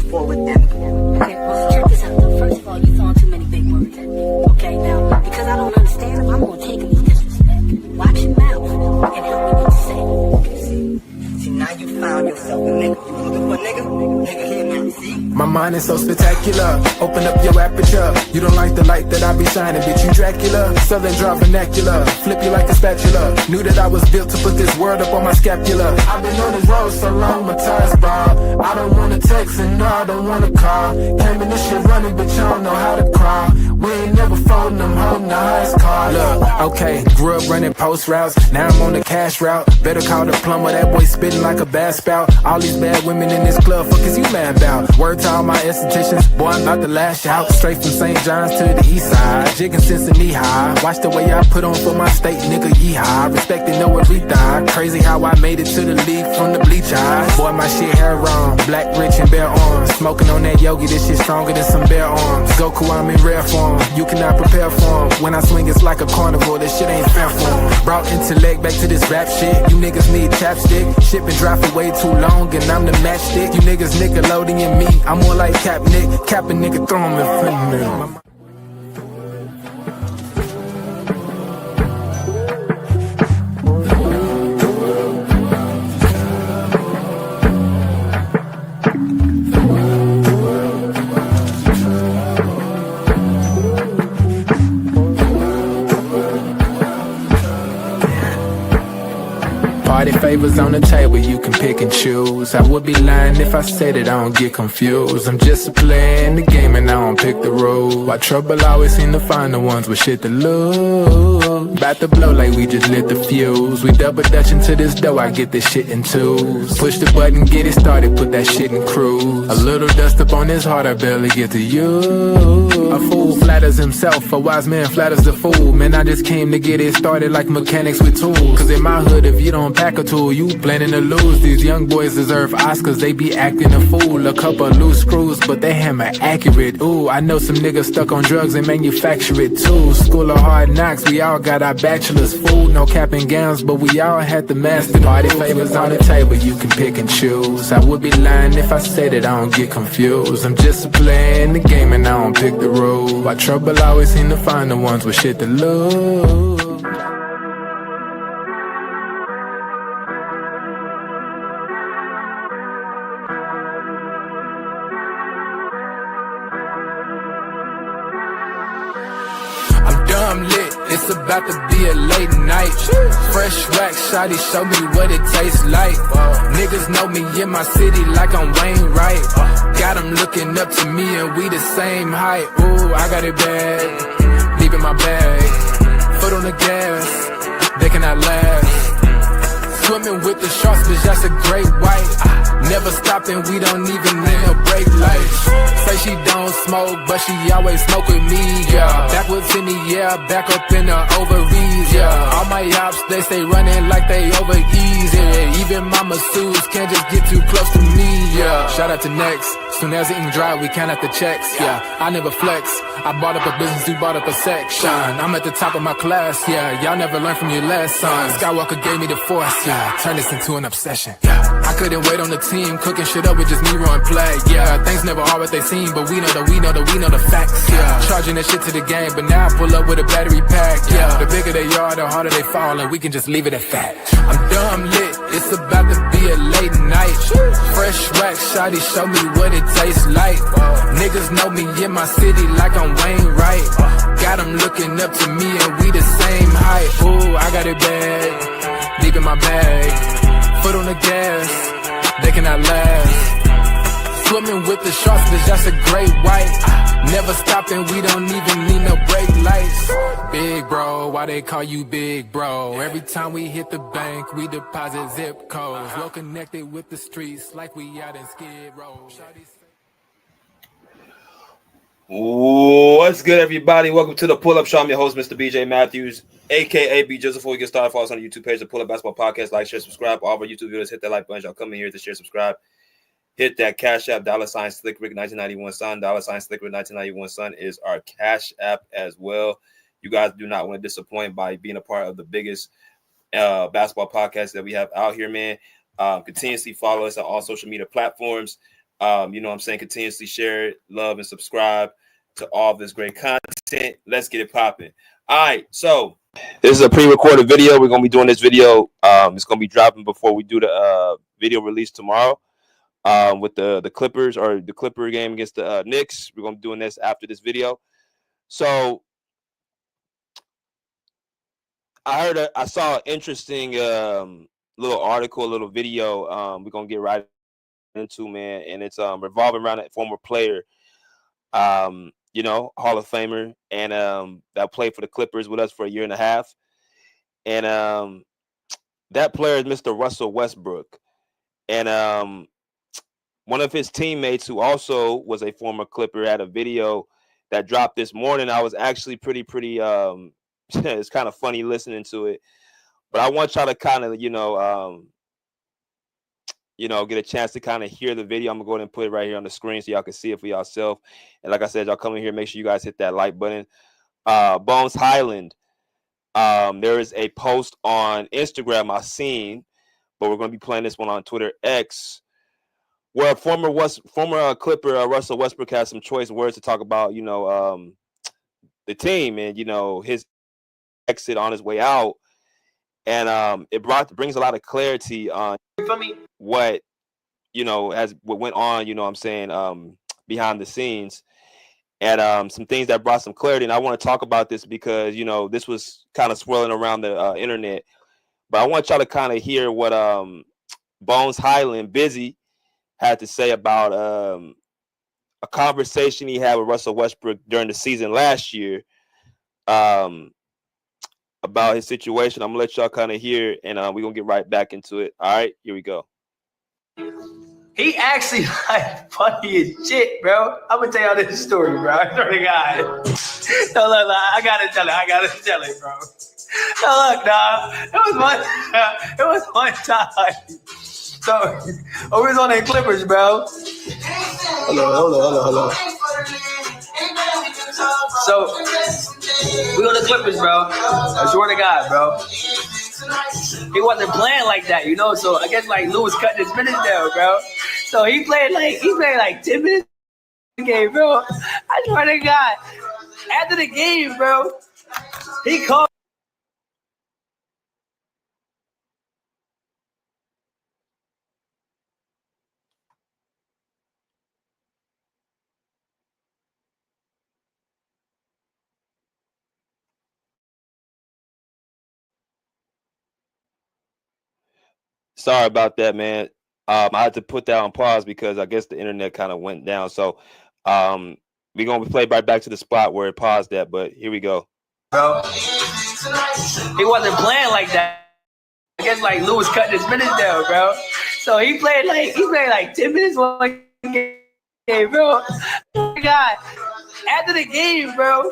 forward them. Okay, well, check this out though. First of all, you throwing too many big words at me. Okay, now, because I don't understand them, I'm gonna take them as disrespect. Watch your mouth and help me what you say. Okay, see, now you found yourself a nigga. You looking for a nigga? Nigga here now, see? My mind is so spectacular. Open up your aperture. You don't like the light that I be shining, bitch, you Dracula. Southern draw vernacular. Flip you like a spatula. Knew that I was built to put this word up on my scapula. I've been on this road so long, my tires bald. I don't wanna text and no, I don't wanna call. Came in this shit running, but y'all don't know how to crawl. We ain't never folding them, holding the highest car. Look, okay, grew up running post routes. Now I'm on the cash route. Better call the plumber, that boy spitting like a bass spout. All these bad women in this club, fuck is you mad about? Word to all my estheticians, boy, I'm about to lash out. Straight from St. John's to the east side, jigging since knee high. Watch the way I put on for my state, nigga, yeehaw. Respecting no one we die. Crazy how I made it to the league from the bleach eyes. Boy, my shit hair wrong, black, rich, and bare arms. Smoking on that yogi, this shit stronger than some bare arms. Goku, I'm in rare form, you cannot prepare for him. When I swing, it's like a carnival, this shit ain't fair for him. Brought intellect back to this rap shit. You niggas need chapstick. Shit been dry for way too long, and I'm the matchstick. You niggas Nickelodeon me, I'm more like Cap Nick. Cap a nigga, throw him in front of me. Party favors on the table, you can pick and choose. I would be lying if I said that I don't get confused. I'm just a player in the game and I don't pick the rules. Why trouble always seem to find the ones with shit to lose. About to blow like we just lit the fuse. We double dutch into this dough, I get this shit in twos. Push the button, get it started, put that shit in cruise. A little dust up on his heart, I barely get to use. A fool flatters himself, a wise man flatters the fool. Man, I just came to get it started like mechanics with tools. Cause in my hood, if you don't pack a tool, you planning to lose. These young boys deserve Oscars, they be acting a fool. A couple loose screws, but they hammer accurate. Ooh, I know some niggas stuck on drugs and manufacture it too. School of hard knocks, we all got our bachelor's. Food, no cap and gowns, but we all had to master. Party favors on the table, you can pick and choose. I would be lying if I said that I don't get confused. I'm just a player in the game and I don't pick the rules. Why trouble always seem to find the ones with shit to lose. I'm lit, it's about to be a late night. Fresh wax, shawty, show me what it tastes like. Niggas know me in my city like I'm Wayne Wright. Got them looking up to me and we the same height. Ooh, I got it bad, deep in my bag. Foot on the gas, they cannot last. Swimming with the sharks, bitch, that's a great white. Never stopping, we don't even need no brake lights. Say she don't smoke, but she always smoke with me, yeah. Backwards in the air, back up in the ovaries, yeah. All my ops, they stay running like they over easy, yeah. Even my masseuse can't just get too close to me, yeah. Shout out to Next, soon as it ink dry, we count out the checks, yeah. I never flex, I bought up a business, you bought up a section. I'm at the top of my class, yeah. Y'all never learned from your lessons. Skywalker gave me the force, yeah. Turn this into an obsession, yeah. I couldn't wait on the team, cooking shit up with just me run play, yeah. Things never are what they seem, but we know the facts, yeah. Charging that shit to the game, but now I pull up with a battery pack, yeah. The bigger they are, the harder they fall, and we can just leave it at that. I'm dumb lit, it's about to be a late night. Fresh wax, shawty, show me what it tastes like. Niggas know me in my city like I'm Wayne Wright. Got them looking up to me and we the same height. Ooh, I got it bad, deep in my bag. Foot on the gas, they cannot last. Swimming with the sharks, bitch, that's a great white. Never stopping, we don't even need no brake lights. Big bro, why they call you big bro? Every time we hit the bank, we deposit zip codes. Well connected with the streets, like we out in Skid Row. What's good, everybody? Welcome to the Pull Up Show. I'm your host, Mr. BJ Matthews, aka B Joseph. Before we get started, follow us on the YouTube page, the Pull Up Basketball Podcast. Like, share, subscribe. All of our YouTube videos, hit that like button. Y'all come in here to share, subscribe. Hit that Cash App, $SlickRick 1991 son. $SlickRick 1991 son is our Cash App as well. You guys do not want to disappoint by being a part of the biggest basketball podcast that we have out here, man. Continuously follow us on all social media platforms. You know what I'm saying? Continuously share it, love, and subscribe to all this great content. Let's get it popping. All right, so this is a pre-recorded video. We're gonna be doing this video. It's gonna be dropping before we do the video release tomorrow. With the Clippers or the Clipper game against the Knicks. We're gonna be doing this after this video. So I saw an interesting little article, a little video. We're gonna get right into, man, and it's revolving around a former player, you know, Hall of Famer, and that played for the Clippers with us for a year and a half. And that player is Mr. Russell Westbrook. And one of his teammates, who also was a former Clipper, had a video that dropped this morning. I was actually pretty it's kind of funny listening to it. But I want y'all to kind of, get a chance to kind of hear the video. I'm gonna go ahead and put it right here on the screen so y'all can see it for yourself. And like I said, y'all come in here, make sure you guys hit that like button. Bones Hyland. There is a post on Instagram I've seen, but we're gonna be playing this one on Twitter X, where former Clipper Russell Westbrook has some choice words to talk about, the team and his exit on his way out, and it brings a lot of clarity on what went on, behind the scenes, and some things that brought some clarity. And I want to talk about this because this was kind of swirling around the internet, but I want y'all to kind of hear what Bones Hyland had to say about a conversation he had with Russell Westbrook during the season last year, about his situation. I'm gonna let y'all kind of hear, and we're gonna get right back into it. All right, here we go. He actually like funny as shit, bro. I'm gonna tell y'all this story, bro. I swear to God. No, look, I gotta tell it, bro. No, look, dog. It was one time. So, we was on the Clippers, bro. Hold on. So, we on the Clippers, bro. I swear to God, bro. He wasn't playing like that, So I guess like Lewis cut his minutes down, bro. So he played like 10 minutes a game, bro. I swear to God. After the game, bro, he called. Sorry about that, man. I had to put that on pause because I guess the internet kind of went down. So we're going to play right back to the spot where it paused at, but here we go. Bro, he wasn't playing like that. I guess like Lewis cut his minutes down, bro. So he played like 10 minutes one game, bro. Oh my God. After the game, bro,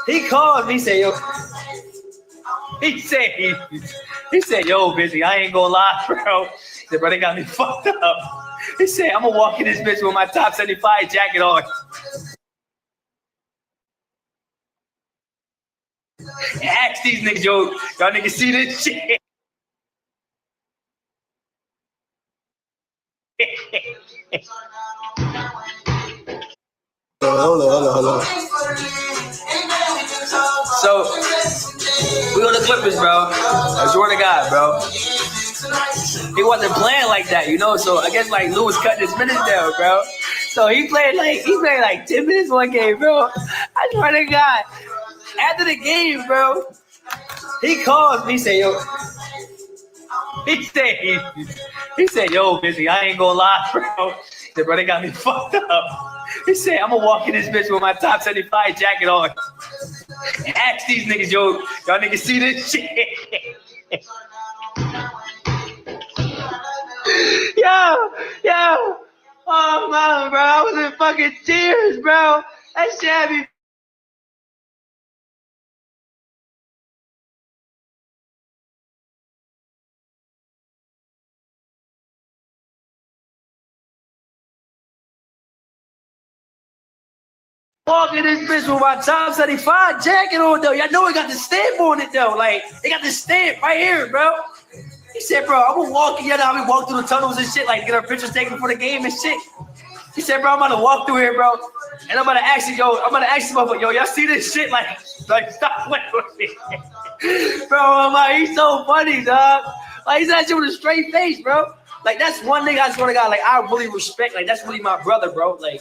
he called me, he said, yo, busy, I ain't gonna lie, bro. He said, bro, they got me fucked up. He said, I'm gonna walk in this bitch with my top 75 jacket on. And ask these niggas, y'all niggas see this shit? Hold on. So, we on the Clippers, bro. I swear to God, bro. He wasn't playing like that, So I guess like Lewis cut his minutes down, bro. So he played like 10 minutes one game, bro. I swear to God. After the game, bro, he called me, he said, yo, busy, I ain't gonna lie, bro. He said, bro, they got me fucked up. He said, I'm gonna walk in this bitch with my top 75 jacket on. And ask these niggas, y'all niggas see this shit? Yo. Oh, man, bro. I was in fucking tears, bro. That shit had me. Walking this bitch with my top 75 jacket on, though. Y'all know we got the stamp on it, though. Like, they got the stamp right here, bro. He said, bro, I'm gonna walk. You know how we walk through the tunnels and shit, like get our pictures taken before the game and shit. He said, bro, I'm about to walk through here, bro, and I'm about to ask you, yo, y'all see this shit? Like stop playing with me, bro. I'm like, he's so funny, dog. Like he's at you with a straight face, bro. Like that's one thing I swear to God, like I really respect. Like that's really my brother, bro. Like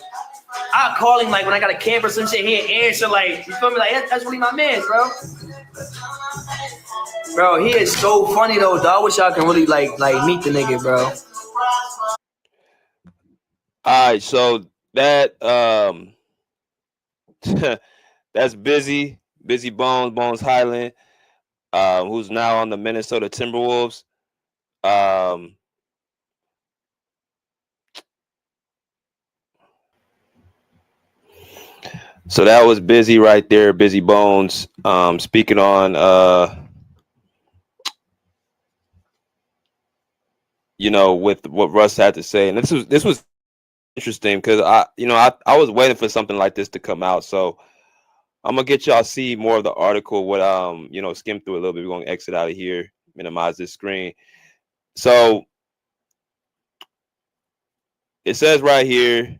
I call him like when I got a camp or some shit, he'll answer. Like you feel me? Like that's really my man, bro. Bro, he is so funny though, dog. I wish y'all can really like meet the nigga, bro. All right, so that that's Busy Bones Hyland, who's now on the Minnesota Timberwolves. So that was Busy right there, Busy Bones. Speaking on with what Russ had to say, and this was interesting because I was waiting for something like this to come out. So I'm gonna get y'all see more of the article. What skim through a little bit. We're gonna exit out of here, minimize this screen. So it says right here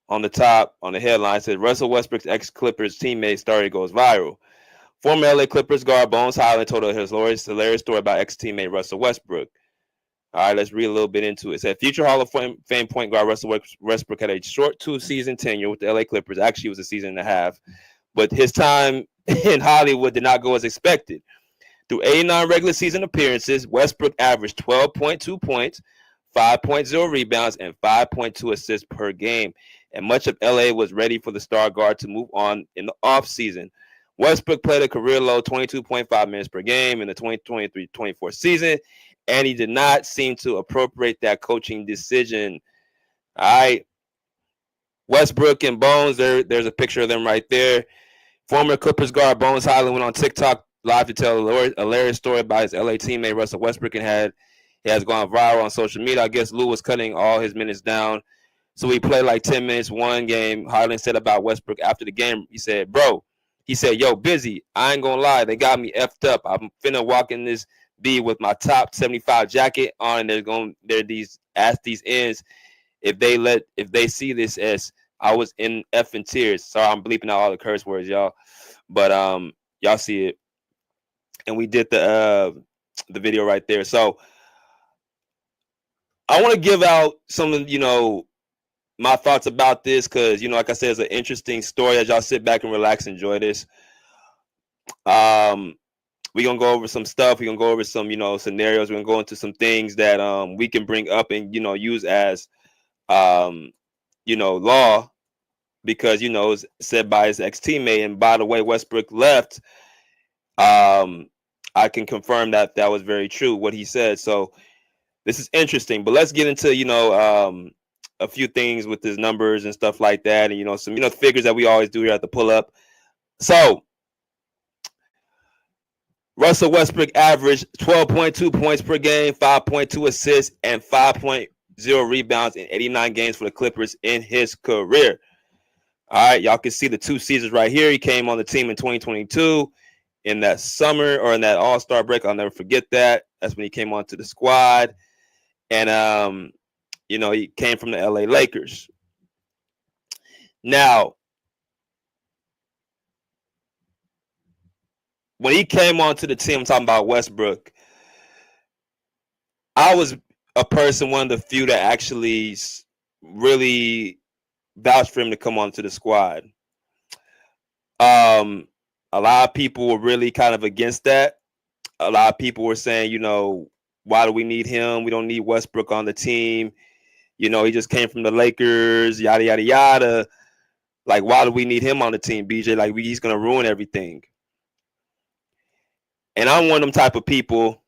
on the top, on the headline, it says Russell Westbrook's ex-Clippers teammate story goes viral. Former LA Clippers guard Bones Hyland told a hilarious story about ex-teammate Russell Westbrook. All right, let's read a little bit into it. It said future Hall of Fame point guard Russell Westbrook had a short 2-season tenure with the LA Clippers. Actually, it was a season and a half. But his time in Hollywood did not go as expected. Through 89 regular season appearances, Westbrook averaged 12.2 points, 5.0 rebounds, and 5.2 assists per game. And much of LA was ready for the star guard to move on in the offseason. Westbrook played a career-low 22.5 minutes per game in the 2023-24 season, and he did not seem to appropriate that coaching decision. All right. Westbrook and Bones, there's a picture of them right there. Former Clippers guard Bones Hyland went on TikTok live to tell a hilarious story about his LA teammate Russell Westbrook, and he has gone viral on social media. I guess Lou was cutting all his minutes down. So he played like 10 minutes one game. Hyland said about Westbrook after the game, he said, yo, Busy, I ain't gonna lie, they got me effed up. I'm finna walk in this B with my top 75 jacket on, and they're these ends if they see this as I was in effing tears. Sorry, I'm bleeping out all the curse words, y'all. But y'all see it. And we did the video right there. So I want to give out some my thoughts about this because, like I said, it's an interesting story. As y'all sit back and relax, enjoy this. We're going to go over some stuff. We're going to go over some, scenarios. We're going to go into some things that we can bring up and, use as, law because, it's said by his ex-teammate. And by the way, Westbrook left. I can confirm that was very true, what he said. So this is interesting. But let's get into, a few things with his numbers and stuff like that. And, some, figures that we always do here at the pull up. So Russell Westbrook averaged 12.2 points per game, 5.2 assists, and 5.0 rebounds in 89 games for the Clippers in his career. All right, y'all can see the 2 seasons right here. He came on the team in 2022 in that summer or in that All-Star break. I'll never forget that. That's when he came onto the squad. And, he came from the LA Lakers. Now, when he came onto the team, I'm talking about Westbrook, I was a person, one of the few that actually really vouched for him to come onto the squad. A lot of people were really kind of against that. A lot of people were saying, why do we need him? We don't need Westbrook on the team. He just came from the Lakers, yada, yada, yada. Like, why do we need him on the team, BJ? Like, he's going to ruin everything. And I'm one of them type of people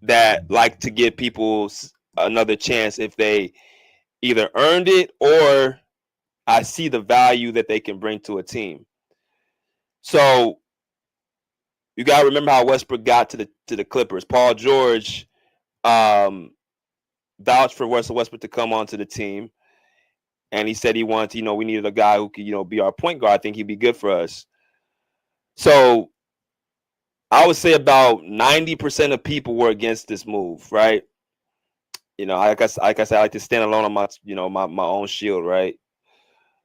that like to give people another chance if they either earned it or I see the value that they can bring to a team. So you got to remember how Westbrook got to the Clippers. Paul George vouched for Russell Westbrook to come onto the team. And he said he wanted, we needed a guy who could, be our point guard. I think he'd be good for us. So I would say about 90% of people were against this move, right? You know, like I said, I like to stand alone on my, you know, my own shield, right?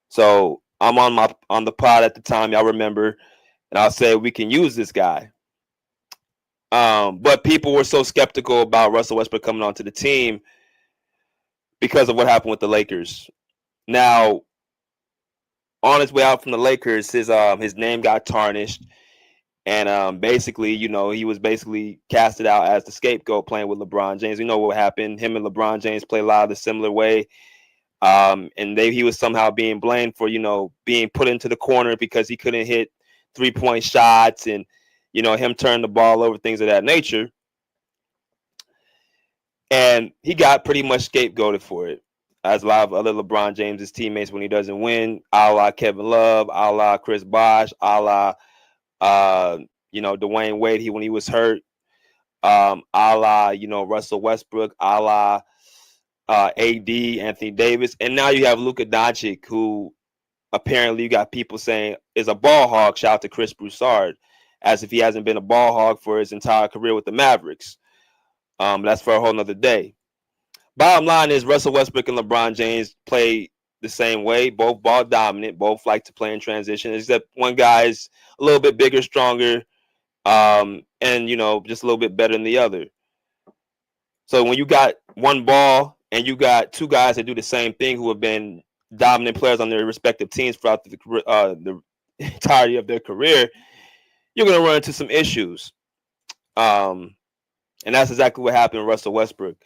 So I'm on the pod at the time, y'all remember, and I'll say we can use this guy. But people were so skeptical about Russell Westbrook coming onto the team because of what happened with the Lakers. Now, on his way out from the Lakers, his name got tarnished, and basically, you know, he was basically casted out as the scapegoat playing with LeBron James. You know what happened? Him and LeBron James play a lot of the similar way. And he was somehow being blamed for, you know, being put into the corner because he couldn't hit 3-point shots and, you know, him turning the ball over, things of that nature. And he got pretty much scapegoated for it, as a lot of other LeBron James's teammates when he doesn't win, a la Kevin Love, a la Chris Bosh, a la, you know, Dwayne Wade, when he was hurt, a la, you know, Russell Westbrook, a la AD, Anthony Davis. And now you have Luka Doncic, who apparently you got people saying is a ball hog. Shout out to Chris Broussard, as if he hasn't been a ball hog for his entire career with the Mavericks. That's for a whole nother day. Bottom line is Russell Westbrook and LeBron James play the same way. Both ball dominant. Both like to play in transition, except one guy is a little bit bigger, stronger, and, you know, just a little bit better than the other. So when you got one ball and you got two guys that do the same thing who have been dominant players on their respective teams throughout the entirety of their career, you're going to run into some issues. And that's exactly what happened with Russell Westbrook.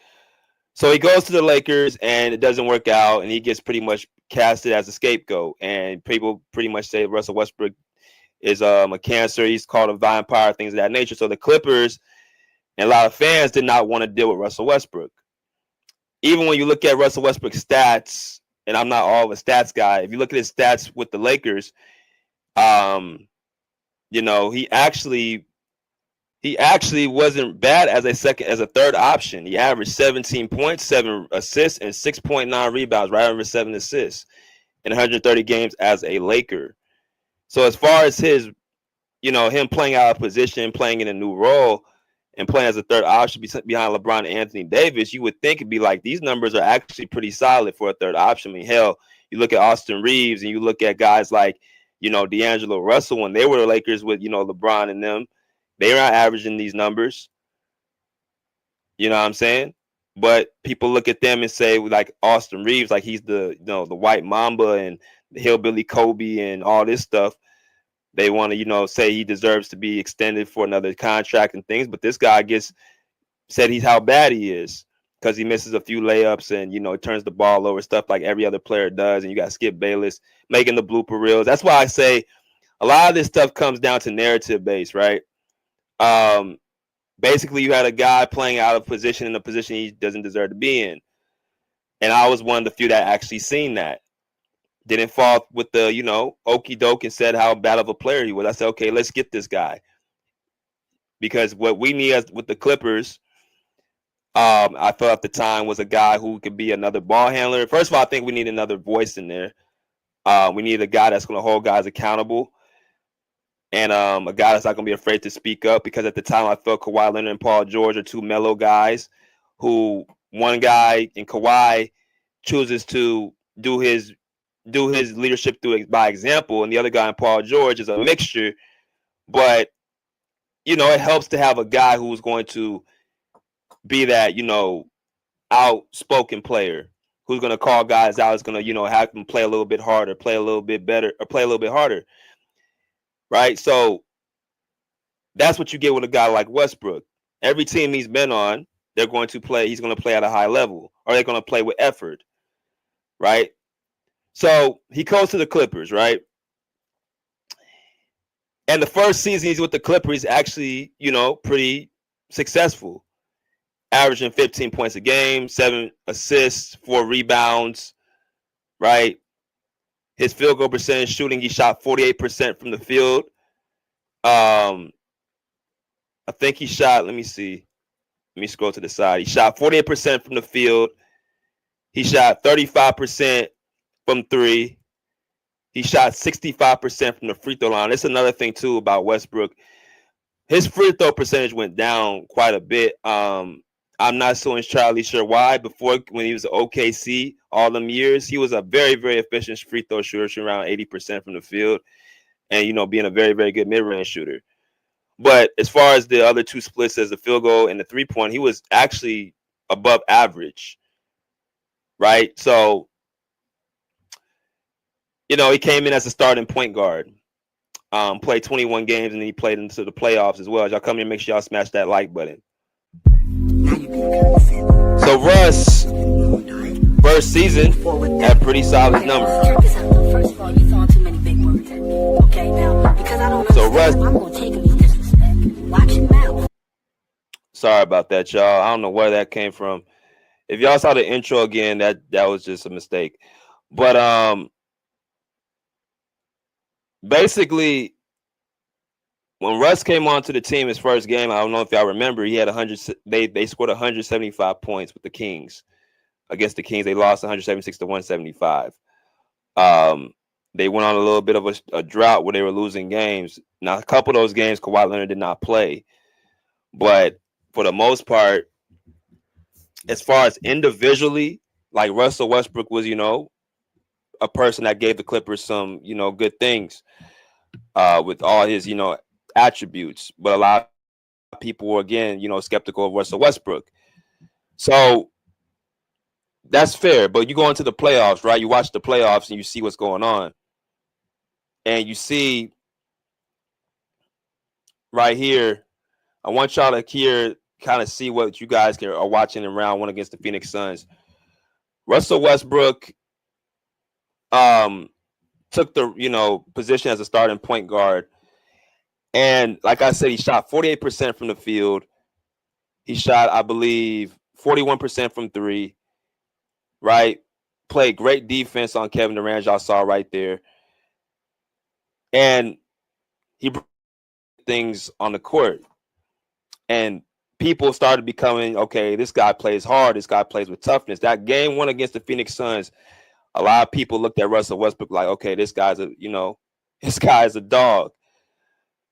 So he goes to the Lakers and it doesn't work out, and he gets pretty much casted as a scapegoat. And people pretty much say Russell Westbrook is a cancer. He's called a vampire, things of that nature. So the Clippers and a lot of fans did not want to deal with Russell Westbrook. Even when you look at Russell Westbrook's stats, and I'm not all of a stats guy, if you look at his stats with the Lakers, you know, he actually wasn't bad as a third option. He averaged 17 points, 7 assists, and 6.9 rebounds, right over 7 assists in 130 games as a Laker. So as far as his, you know, him playing out of position, playing in a new role, and playing as a third option behind LeBron and Anthony Davis, you would think it'd be like these numbers are actually pretty solid for a third option. I mean, hell, you look at Austin Reeves and you look at guys like, you know, D'Angelo Russell when they were the Lakers with, you know, LeBron and them. They are not averaging these numbers. You know what I'm saying? But people look at them and say, like Austin Reeves, like he's the, you know, the white mamba and the hillbilly Kobe and all this stuff. They want to, you know, say he deserves to be extended for another contract and things. But this guy gets said he's how bad he is because he misses a few layups and, you know, turns the ball over, stuff like every other player does. And you got Skip Bayless making the blooper reels. That's why I say a lot of this stuff comes down to narrative based, right? Basically, you had a guy playing out of position in a position he doesn't deserve to be in. And I was one of the few that actually seen that. Didn't fall with the, you know, okey doke and said how bad of a player he was. I said, okay, let's get this guy. Because what we need with the Clippers, I felt at the time was a guy who could be another ball handler. First of all, I think we need another voice in there. We need a guy that's going to hold guys accountable. And a guy that's not going to be afraid to speak up, because at the time I felt Kawhi Leonard and Paul George are two mellow guys who one guy in Kawhi chooses to do his leadership by example, and the other guy in Paul George is a mixture. But, you know, it helps to have a guy who's going to be that, you know, outspoken player who's going to call guys out, is going to, you know, have them play a little bit harder, play a little bit better, or play a little bit harder. Right. So that's what you get with a guy like Westbrook. Every team he's been on, he's going to play at a high level, or they're going to play with effort. Right. So he goes to the Clippers. Right. And the first season he's with the Clippers, actually, you know, pretty successful, averaging 15 points a game, 7 assists, 4 rebounds. Right. His field goal percentage shooting, he shot 48% from the field. I think he shot, let me see. Let me scroll to the side. He shot 48% from the field. He shot 35% from 3. He shot 65% from the free throw line. That's another thing, too, about Westbrook. his free throw percentage went down quite a bit. I'm not so entirely sure why. Before, when he was at OKC all them years, he was a very, very efficient free throw shooter, shooting around 80% from the field, and being a very, very good mid-range shooter. But as far as the other two splits, as the field goal and the 3-point, he was actually above average, right? So, he came in as a starting point guard. Played 21 games, and then he played into the playoffs as well. As y'all come here, make sure y'all smash that like button. So Russ, first season, had pretty solid numbers. Check this out, though. First of all, you throwing too many big words at me. Okay, now, because I don't So understand, Russ, I'm going to take him as disrespect. Watch your mouth. sorry about that, y'all. I don't know where that came from. If y'all saw the intro again, that was just a mistake. But basically, when Russ came onto the team his first game, I don't know if y'all remember, he had 100. They scored 175 points with the Kings. Against the Kings, they lost 176 to 175. They went on a little bit of a drought where they were losing games. Now, a couple of those games, Kawhi Leonard did not play, but for the most part, as far as individually, like Russell Westbrook was, a person that gave the Clippers some, good things with all his, attributes. But a lot of people were, again, skeptical of Russell Westbrook. So that's fair. But you go into the playoffs, right? You watch the playoffs and you see what's going on. And you see right here, I want y'all to hear, kind of see what you guys are watching in round one against the Phoenix Suns. Russell Westbrook took the position as a starting point guard, and like I said, he shot 48% from the field. He shot, I believe, 41% from three. Right, played great defense on Kevin Durant, y'all saw right there, and he brought things on the court, and people started becoming, okay, this guy plays hard, this guy plays with toughness. That game one against the Phoenix Suns, a lot of people looked at Russell Westbrook like, okay, this guy's a dog,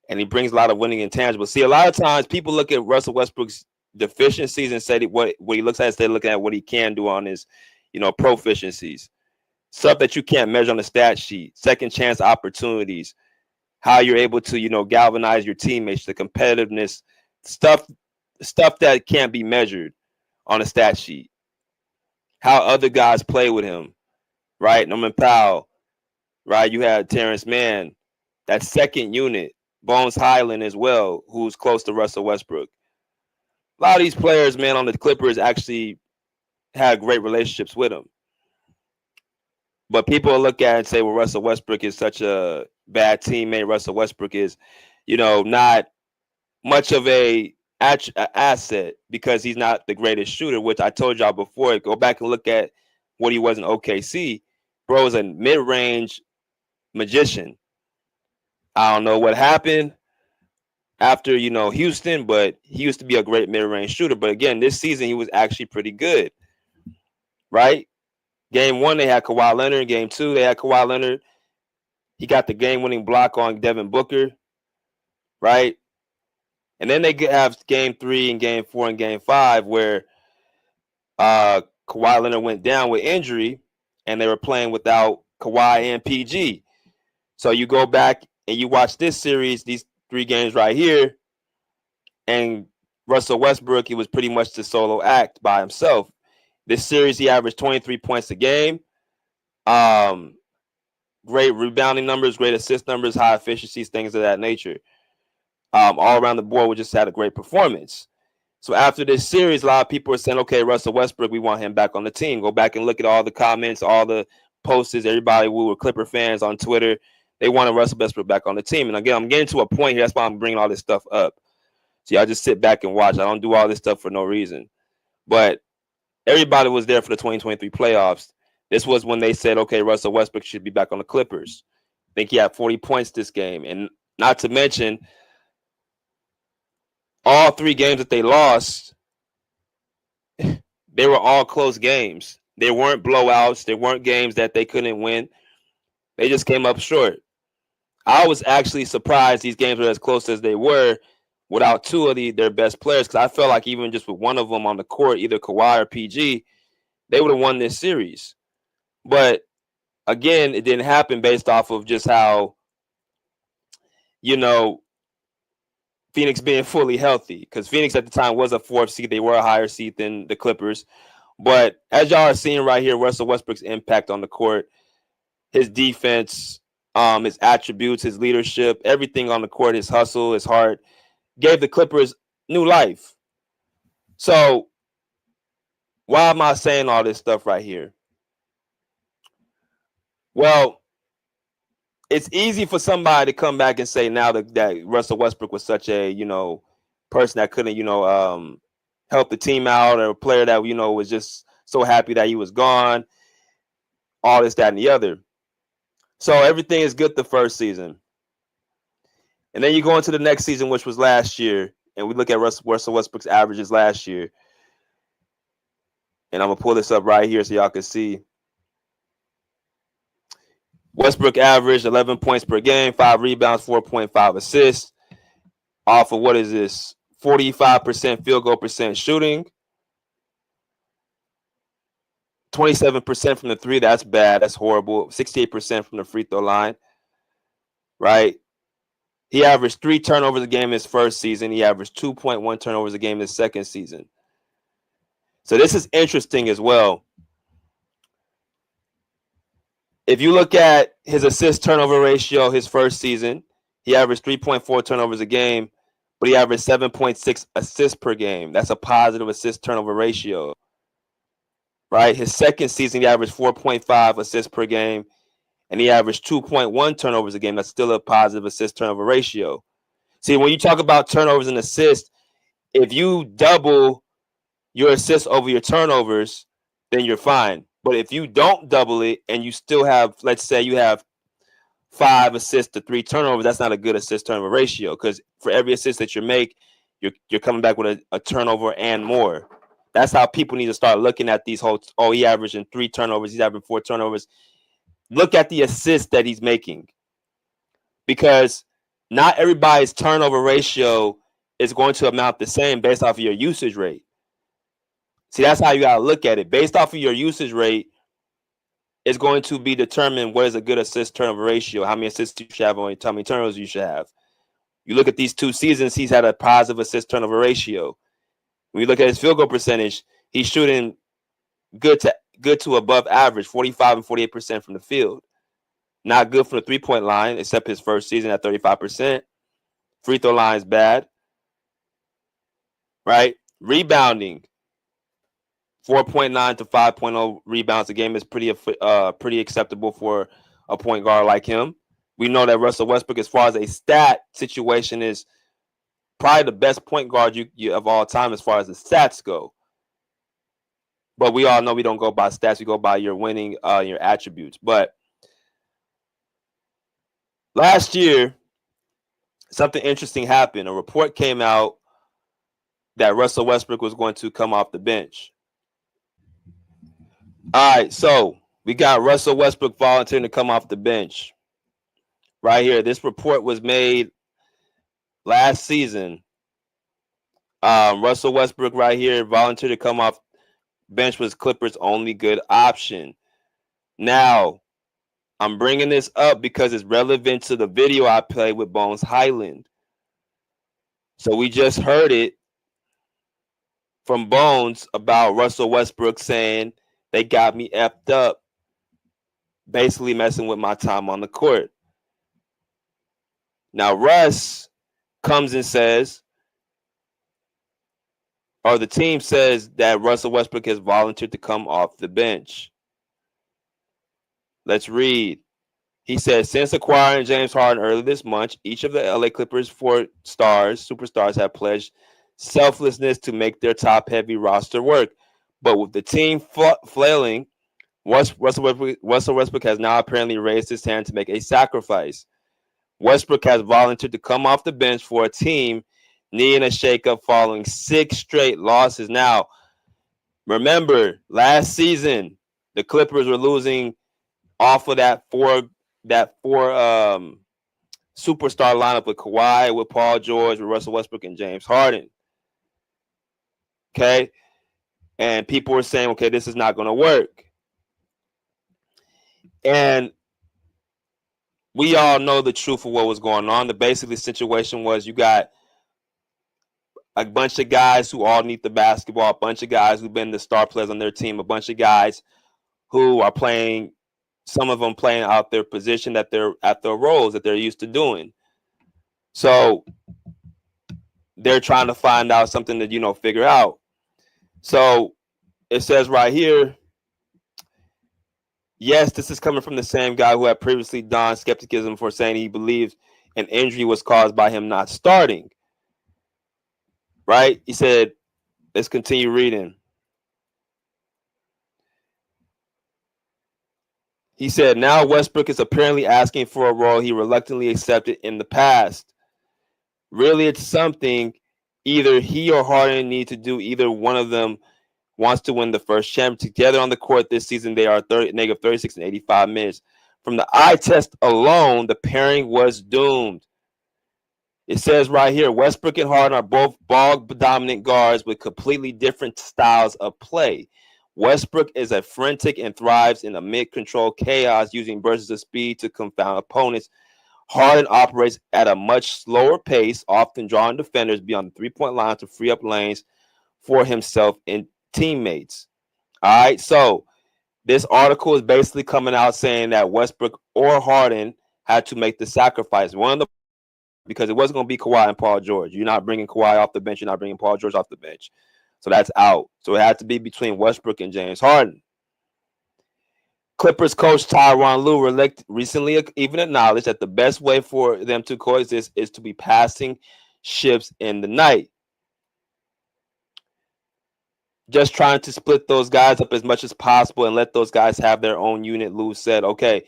and he brings a lot of winning intangibles. See, a lot of times people look at Russell Westbrook's deficiencies and say what he looks at, instead of looking at what he can do on his, proficiencies, stuff that you can't measure on the stat sheet, second chance opportunities, how you're able to, galvanize your teammates, the competitiveness, stuff that can't be measured on a stat sheet, how other guys play with him, right? Norman Powell, right? You had Terrence Mann, that second unit, Bones Hyland as well, who's close to Russell Westbrook. A lot of these players, man, on the Clippers actually had great relationships with him. But people look at it and say, well, Russell Westbrook is such a bad teammate. Russell Westbrook is, not much of a asset because he's not the greatest shooter, which I told y'all before. Go back and look at what he was in OKC. Bro was a mid-range magician. I don't know what happened after, Houston, but he used to be a great mid-range shooter. But again, this season, he was actually pretty good, right? Game one, they had Kawhi Leonard. Game two, they had Kawhi Leonard. He got the game-winning block on Devin Booker, right? And then they have game three and game four and game five where Kawhi Leonard went down with injury, and they were playing without Kawhi and PG. So you go back and you watch this series, these three games right here, and Russell Westbrook, he was pretty much the solo act by himself. This series, he averaged 23 points a game. Great rebounding numbers, great assist numbers, high efficiencies, things of that nature. All around the board, we just had a great performance. So after this series, a lot of people are saying, okay, Russell Westbrook, we want him back on the team. Go back and look at all the comments, all the posts, everybody who were Clipper fans on Twitter. They wanted Russell Westbrook back on the team. And again, I'm getting to a point here. That's why I'm bringing all this stuff up. So y'all just sit back and watch. I don't do all this stuff for no reason. But everybody was there for the 2023 playoffs. This was when they said, okay, Russell Westbrook should be back on the Clippers. I think he had 40 points this game. And not to mention, all three games that they lost, they were all close games. They weren't blowouts. They weren't games that they couldn't win. They just came up short. I was actually surprised these games were as close as they were without two of their best players, because I felt like even just with one of them on the court, either Kawhi or PG, they would have won this series. But again, it didn't happen based off of just how, Phoenix being fully healthy, because Phoenix at the time was a 4th seed. They were a higher seed than the Clippers. But as y'all are seeing right here, Russell Westbrook's impact on the court, his defense, his attributes, his leadership, everything on the court, his hustle, his heart, gave the Clippers new life. So why am I saying all this stuff right here? Well, it's easy for somebody to come back and say now that Russell Westbrook was such a, person that couldn't, help the team out, or a player that, was just so happy that he was gone, all this, that, and the other. So everything is good the first season. And then you go into the next season, which was last year, and we look at Russell Westbrook's averages last year. And I'm going to pull this up right here so y'all can see. Westbrook averaged 11 points per game, 5 rebounds, 4.5 assists, off of what is this? 45% field goal percent shooting. 27% from the three. That's bad. That's horrible. 68% from the free throw line. Right? He averaged 3 turnovers a game in his first season. He averaged 2.1 turnovers a game in his second season. So this is interesting as well. If you look at his assist turnover ratio, his first season, he averaged 3.4 turnovers a game, but he averaged 7.6 assists per game. That's a positive assist turnover ratio, right? His second season, he averaged 4.5 assists per game, and he averaged 2.1 turnovers a game. That's still a positive assist turnover ratio. See, when you talk about turnovers and assists, if you double your assists over your turnovers, then you're fine. But if you don't double it and you still have, let's say you have 5 assists to 3 turnovers, that's not a good assist turnover ratio, because for every assist that you make, you're coming back with a turnover and more. That's how people need to start looking at these whole, he averaging 3 turnovers, he's averaging 4 turnovers. Look at the assists that he's making, because not everybody's turnover ratio is going to amount the same based off of your usage rate. See, that's how you got to look at it. Based off of your usage rate is going to be determined what is a good assist turnover ratio, how many assists you should have, or how many turnovers you should have. You look at these 2 seasons, he's had a positive assist turnover ratio. When you look at his field goal percentage, he's shooting good to above average, 45 and 48% from the field. Not good from the 3-point line, except his first season at 35%. Free throw line is bad. Right? Rebounding. 4.9 to 5.0 rebounds a game is pretty acceptable for a point guard like him. We know that Russell Westbrook, as far as a stat situation, is probably the best point guard you of all time as far as the stats go. But we all know we don't go by stats. We go by your winning, your attributes. But last year, something interesting happened. A report came out that Russell Westbrook was going to come off the bench. All right, so we got Russell Westbrook volunteering to come off the bench. Right here, this report was made last season. Russell Westbrook right here volunteered to come off bench, was Clippers' only good option. Now, I'm bringing this up because it's relevant to the video I played with Bones Hyland. So we just heard it from Bones about Russell Westbrook saying they got me effed up, basically messing with my time on the court. Now, Russ comes and says, or the team says, that Russell Westbrook has volunteered to come off the bench. Let's read. He says, since acquiring James Harden early this month, each of the LA Clippers 4 superstars have pledged selflessness to make their top-heavy roster work. But with the team flailing, Russell Westbrook has now apparently raised his hand to make a sacrifice. Westbrook has volunteered to come off the bench for a team needing a shakeup following 6 straight losses. Now, remember, last season, the Clippers were losing off of that four superstar lineup with Kawhi, with Paul George, with Russell Westbrook, and James Harden. Okay? And people were saying, okay, this is not going to work. And we all know the truth of what was going on. The basically situation was you got a bunch of guys who all need the basketball, a bunch of guys who've been the star players on their team, a bunch of guys who are playing, some of them playing out their position that they're at their roles that they're used to doing. So they're trying to find out something to, figure out. So it says right here, yes, this is coming from the same guy who had previously donned skepticism for saying he believes an injury was caused by him not starting. Right? He said, let's continue reading. He said, now Westbrook is apparently asking for a role he reluctantly accepted in the past. Really, it's something either he or Harden need to do. Either one of them wants to win the first championship. Together on the court this season, they are negative 36 and 85 minutes. From the eye test alone, the pairing was doomed. It says right here, Westbrook and Harden are both ball-dominant guards with completely different styles of play. Westbrook is a frantic and thrives in a mid-control chaos using bursts of speed to confound opponents. Harden operates at a much slower pace, often drawing defenders beyond the three-point line to free up lanes for himself and teammates. All right, so this article is basically coming out saying that Westbrook or Harden had to make the sacrifice. Because it wasn't going to be Kawhi and Paul George. You're not bringing Kawhi off the bench. You're not bringing Paul George off the bench. So that's out. So it had to be between Westbrook and James Harden. Clippers coach Tyronn Lue recently even acknowledged that the best way for them to coexist is to be passing ships in the night. Just trying to split those guys up as much as possible and let those guys have their own unit. Lue said, okay,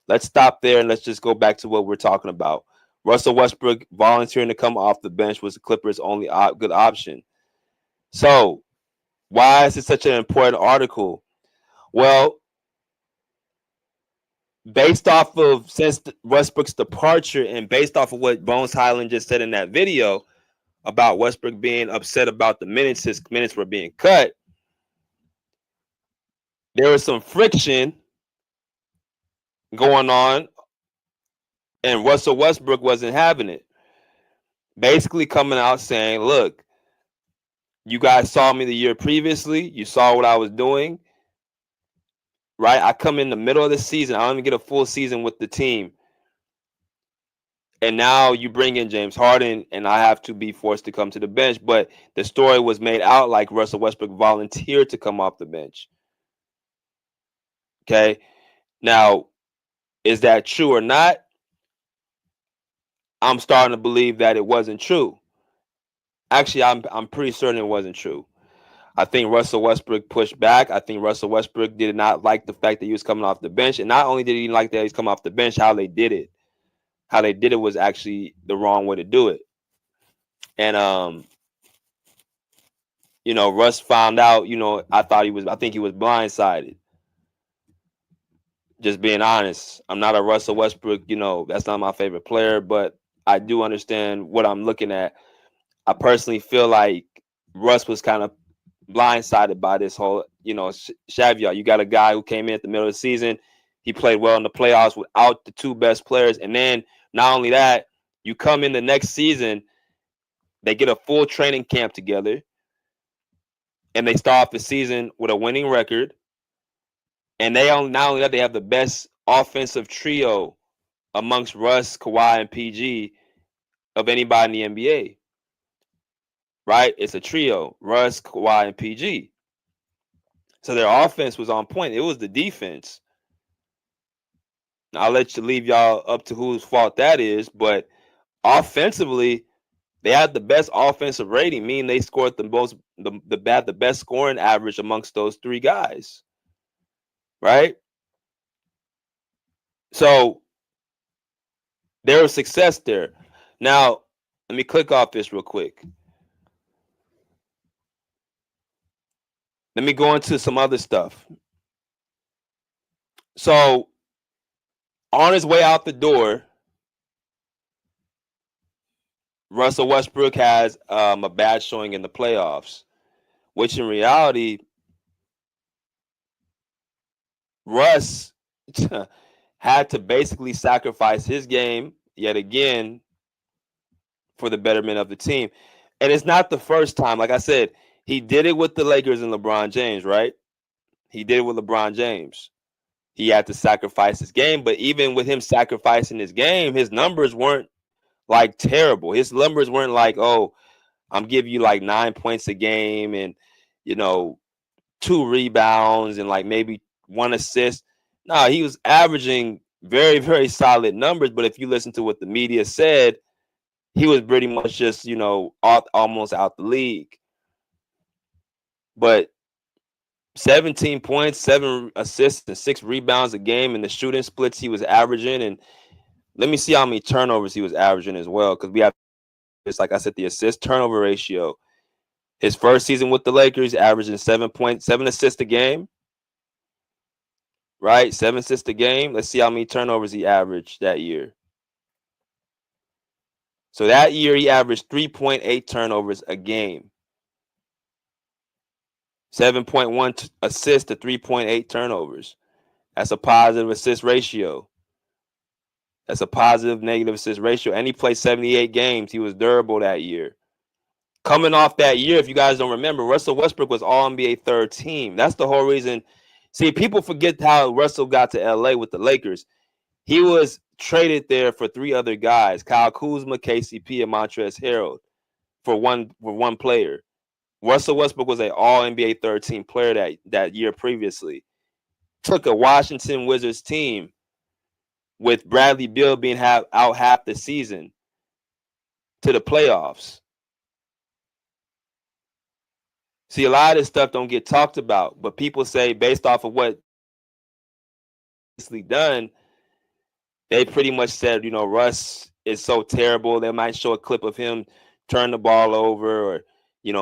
let's stop there and let's just go back to what we're talking about. Russell Westbrook volunteering to come off the bench was the Clippers' only good option. So, why is it such an important article? Well, based off of since Westbrook's departure and based off of what Bones Hyland just said in that video about Westbrook being upset about the minutes, his minutes were being cut, there was some friction going on, and Russell Westbrook wasn't having it. Basically coming out saying, look, you guys saw me the year previously. You saw what I was doing, right? I come in the middle of the season. I don't even get a full season with the team. And now you bring in James Harden, and I have to be forced to come to the bench. But the story was made out like Russell Westbrook volunteered to come off the bench. Okay? Now, is that true or not? I'm starting to believe that it wasn't true. Actually, I'm pretty certain it wasn't true. I think Russell Westbrook pushed back. I think Russell Westbrook did not like the fact that he was coming off the bench. And not only did he like that he's coming off the bench, how they did it. How they did it was actually the wrong way to do it. And Russ found out, I think he was blindsided. Just being honest. I'm not a Russell Westbrook, that's not my favorite player, but I do understand what I'm looking at. I personally feel like Russ was kind of blindsided by this whole, caveat. You got a guy who came in at the middle of the season. He played well in the playoffs without the two best players. And then not only that, you come in the next season, they get a full training camp together, and they start off the season with a winning record. And not only that, they have the best offensive trio amongst Russ, Kawhi, and PG of anybody in the NBA. Right? It's a trio, Russ, Kawhi, and PG. So their offense was on point. It was the defense. Now, I'll let you leave y'all up to whose fault that is, but offensively, they had the best offensive rating, meaning they scored the best scoring average amongst those three guys. Right? So there was success there. Now, let me click off this real quick. Let me go into some other stuff. So, on his way out the door, Russell Westbrook has a bad showing in the playoffs, which in reality, Russ had to basically sacrifice his game yet again for the betterment of the team. And it's not the first time. Like I said, he did it with the Lakers and LeBron James, right? He did it with LeBron James. He had to sacrifice his game, but even with him sacrificing his game, his numbers weren't like terrible. His numbers weren't like, oh, I'm giving you like 9 points a game and, 2 rebounds and like maybe 1 assist. No, he was averaging very, very solid numbers. But if you listen to what the media said, he was pretty much just, almost out the league. But 17 points, 7 assists, and 6 rebounds a game, and the shooting splits he was averaging. And let me see how many turnovers he was averaging as well, because we have, it's like I said, the assist turnover ratio. His first season with the Lakers, averaging 7.7 assists a game. Right? 7 assists a game. Let's see how many turnovers he averaged that year. So that year, he averaged 3.8 turnovers a game. 7.1 assists to 3.8 turnovers. That's a positive assist ratio. That's a positive negative assist ratio. And he played 78 games. He was durable that year. Coming off that year, if you guys don't remember, Russell Westbrook was All-NBA third team. That's the whole reason. See, people forget how Russell got to LA with the Lakers. He was traded there for 3 other guys, Kyle Kuzma, KCP, and Montrezl Harrell, for one player. Russell Westbrook was an All-NBA third team player that year previously. Took a Washington Wizards team with Bradley Beal being out half the season to the playoffs. See, a lot of this stuff don't get talked about, but people say based off of what done, they pretty much said, Russ is so terrible. They might show a clip of him turn the ball over or,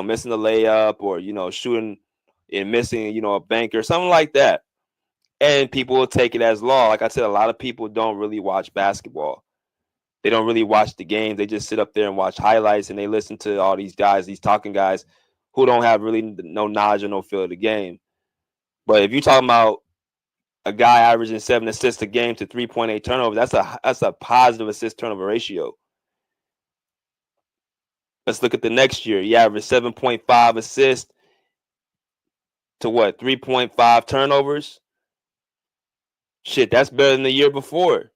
missing the layup or, shooting and missing, a banker, something like that. And people will take it as law. Like I said, a lot of people don't really watch basketball. They don't really watch the games. They just sit up there and watch highlights and they listen to all these guys, these talking guys who don't have really no knowledge or no feel of the game. But if you're talking about a guy averaging 7 assists a game to 3.8 turnovers, that's a positive assist turnover ratio. Let's look at the next year. He averaged 7.5 assists to 3.5 turnovers. Shit, that's better than the year before.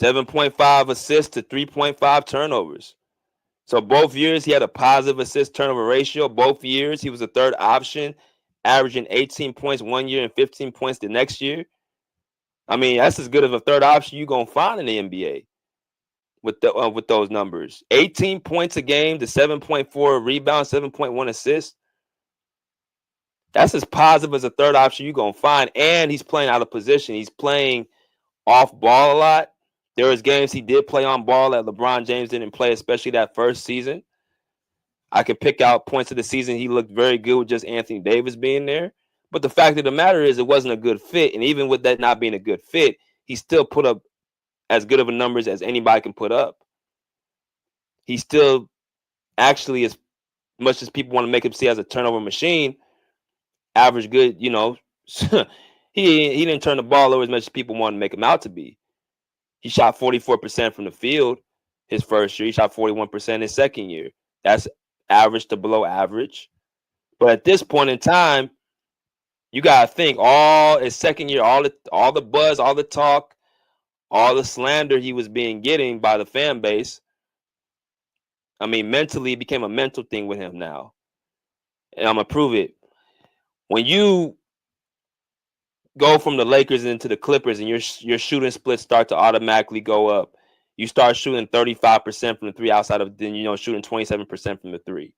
7.5 assists to 3.5 turnovers. So both years he had a positive assist turnover ratio. Both years he was a third option, averaging 18 points one year and 15 points the next year. I mean, that's as good of a third option you're going to find in the NBA with those numbers. 18 points a game to 7.4 rebounds, 7.1 assists. That's as positive as a third option you're going to find. And he's playing out of position. He's playing off ball a lot. There was games he did play on ball that LeBron James didn't play, especially that first season. I could pick out points of the season he looked very good with just Anthony Davis being there. But the fact of the matter is it wasn't a good fit. And even with that not being a good fit, he still put up as good of a numbers as anybody can put up. He still actually, as much as people want to make him see as a turnover machine, average good, he didn't turn the ball over as much as people want to make him out to be. He shot 44% from the field his first year. He shot 41% his second year. That's average to below average. But at this point in time, you got to think all his second year, all the buzz, all the talk, all the slander he was getting by the fan base. I mean, mentally, it became a mental thing with him now. And I'm going to prove it. When you go from the Lakers into the Clippers and your shooting splits start to automatically go up, you start shooting 35% from the 3 outside of then, shooting 27% from the 3.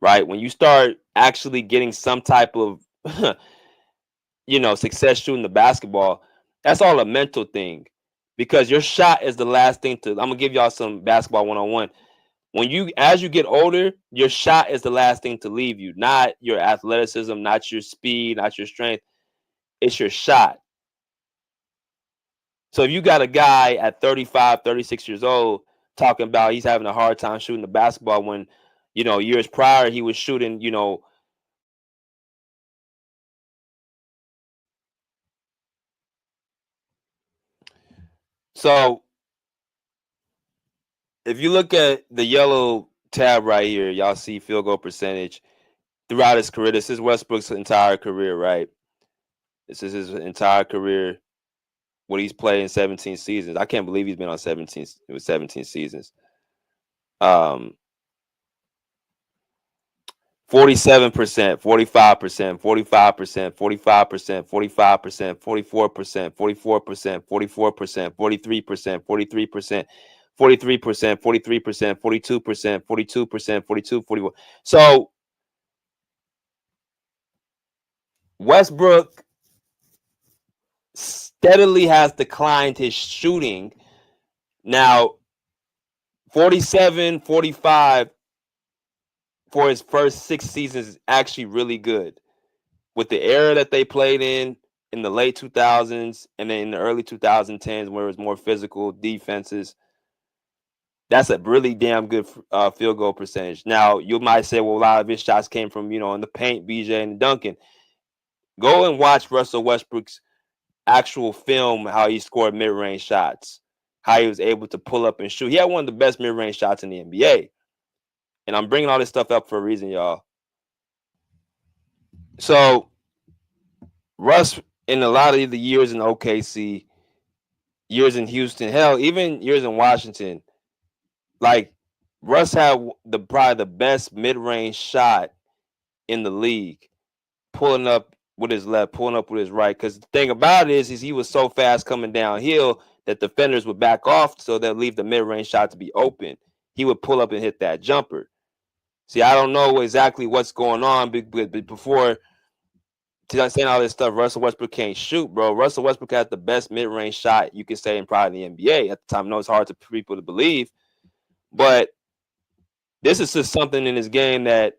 Right? When you start actually getting some type of, success shooting the basketball, that's all a mental thing because your shot is the last thing I'm going to give y'all some basketball 101. As you get older, your shot is the last thing to leave you, not your athleticism, not your speed, not your strength. It's your shot. So if you got a guy at 35, 36 years old talking about he's having a hard time shooting the basketball when, years prior he was shooting, So if you look at the yellow tab right here, y'all see field goal percentage throughout his career. This is Westbrook's entire career, right? This is his entire career. What he's played in 17 seasons. I can't believe he's been on 17 seasons. 47%, 45%, 45%, 45%, 45%, 44%, 44%, 44%, 43%, 43%, 43%, 43%, 42%, 42%, 42, 41. So Westbrook steadily has declined his shooting. Now, 47, 45 for his first 6 seasons is actually really good. With the era that they played in the late 2000s and then in the early 2010s where it was more physical defenses, that's a really damn good field goal percentage. Now, you might say, well, a lot of his shots came from, in the paint, BJ and Duncan. Go and watch Russell Westbrook's actual film, how he scored mid-range shots, how he was able to pull up and shoot. He had one of the best mid-range shots in the NBA. And I'm bringing all this stuff up for a reason, y'all. So, Russ, in a lot of the years in OKC, years in Houston, hell, even years in Washington, like Russ had probably the best mid-range shot in the league, pulling up with his left, pulling up with his right. Because the thing about it is he was so fast coming downhill that defenders would back off, so they'll leave the mid-range shot to be open. He would pull up and hit that jumper. See, I don't know exactly what's going on, but before saying all this stuff, Russell Westbrook can't shoot, bro. Russell Westbrook had the best mid-range shot you could say in probably the NBA at the time. I know it's hard for people to believe, but this is just something in his game that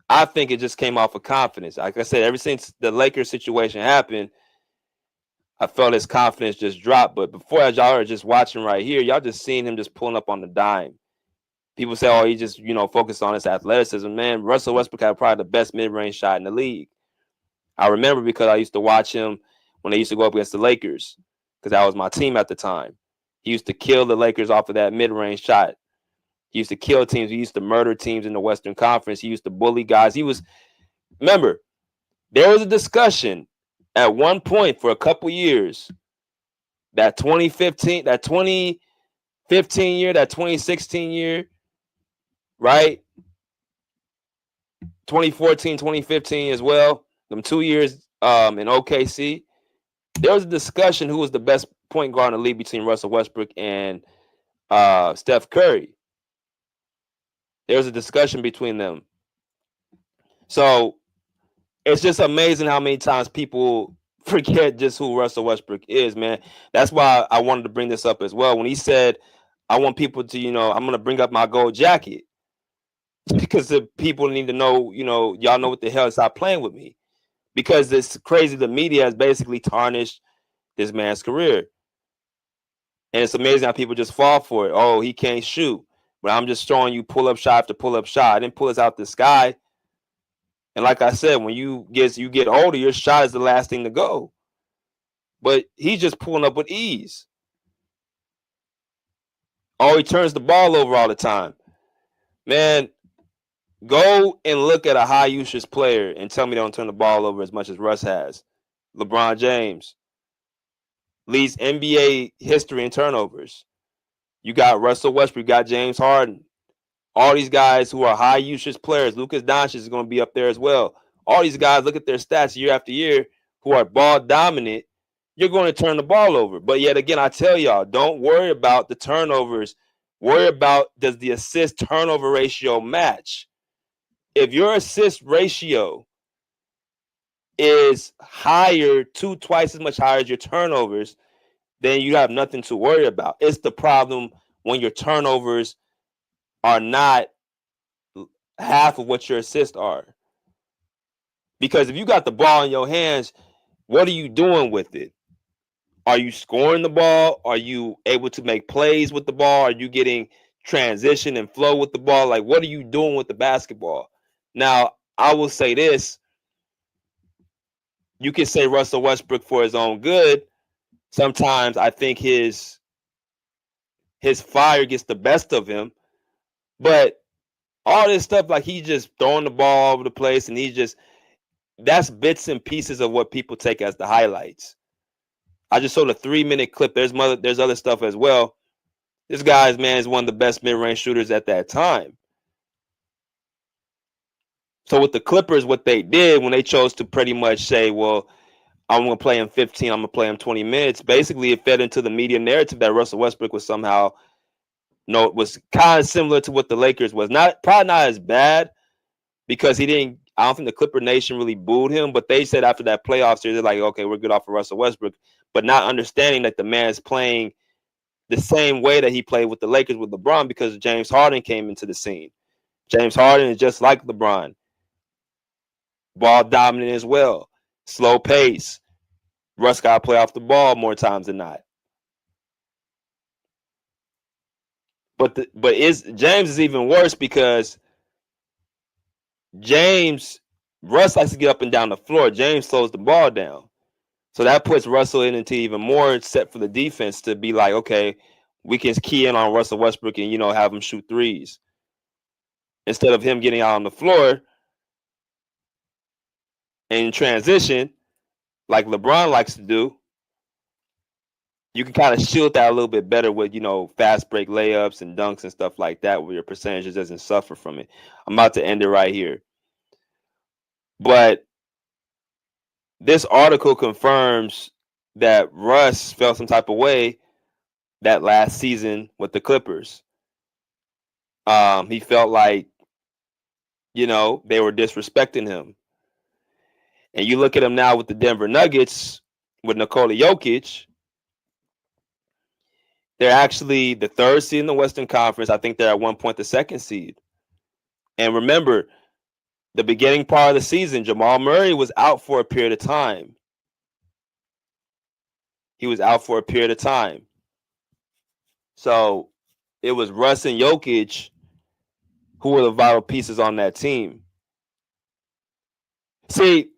I think it just came off of confidence. Like I said, ever since the Lakers situation happened, I felt his confidence just dropped. But before, as y'all are just watching right here, y'all just seeing him just pulling up on the dime. People say, oh, he just, focused on his athleticism. Man, Russell Westbrook had probably the best mid-range shot in the league. I remember because I used to watch him when they used to go up against the Lakers because that was my team at the time. He used to kill the Lakers off of that mid-range shot. He used to kill teams. He used to murder teams in the Western Conference. He used to bully guys. Remember, there was a discussion at one point for a couple years, that 2015 year, that 2016 year, right? 2014, 2015 as well. Them 2 years in OKC. There was a discussion who was the best point guard in the league between Russell Westbrook and Steph Curry. There was a discussion between them. So it's just amazing how many times people forget just who Russell Westbrook is, man. That's why I wanted to bring this up as well. When he said, I want people to, I'm going to bring up my gold jacket because the people need to know, y'all know what the hell, stop playing with me. Because it's crazy. The media has basically tarnished this man's career. And it's amazing how people just fall for it. Oh, he can't shoot. But I'm just showing you pull-up shot after pull-up shot. I didn't pull us out the sky. And like I said, when you get older, your shot is the last thing to go. But he's just pulling up with ease. Oh, he turns the ball over all the time. Man, go and look at a high usage player and tell me they don't turn the ball over as much as Russ has. LeBron James leads NBA history in turnovers. You got Russell Westbrook, you got James Harden. All these guys who are high usage players. Lukas Doncic is going to be up there as well. All these guys, look at their stats year after year, who are ball dominant. You're going to turn the ball over. But yet again, I tell y'all, don't worry about the turnovers. Worry about, does the assist turnover ratio match? If your assist ratio is higher, twice as much higher as your turnovers, then you have nothing to worry about. It's the problem when your turnovers are not half of what your assists are. Because if you got the ball in your hands, what are you doing with it? Are you scoring the ball? Are you able to make plays with the ball? Are you getting transition and flow with the ball? Like, what are you doing with the basketball? Now, I will say this. You can say Russell Westbrook for his own good. Sometimes I think his fire gets the best of him. But all this stuff, like he's just throwing the ball all over the place, and that's bits and pieces of what people take as the highlights. I just showed a 3-minute clip. There's other stuff as well. This guy's man is one of the best mid-range shooters at that time. So with the Clippers, what they did when they chose to pretty much say, well, I'm going to play him 15, I'm going to play him 20 minutes, basically it fed into the media narrative that Russell Westbrook was somehow, was kind of similar to what the Lakers was. Probably not as bad, because I don't think the Clipper Nation really booed him, but they said after that playoff series, they're like, okay, we're good off of Russell Westbrook, but not understanding that the man is playing the same way that he played with the Lakers with LeBron, because James Harden came into the scene. James Harden is just like LeBron. Ball dominant as well. Slow pace. Russ got to play off the ball more times than not. But James is even worse, because Russ likes to get up and down the floor. James slows the ball down. So that puts Russell into even more set for the defense to be like, okay, we can key in on Russell Westbrook and, have him shoot threes. Instead of him getting out on the floor and in transition, like LeBron likes to do, you can kind of shield that a little bit better with, fast break layups and dunks and stuff like that, where your percentage doesn't suffer from it. I'm about to end it right here. But this article confirms that Russ felt some type of way that last season with the Clippers. He felt like, they were disrespecting him. And you look at him now with the Denver Nuggets, with Nikola Jokic, they're actually the 3rd seed in the Western Conference. I think they're at one point the 2nd seed. And remember, the beginning part of the season, Jamal Murray was out for a period of time. So it was Russ and Jokic who were the vital pieces on that team. See,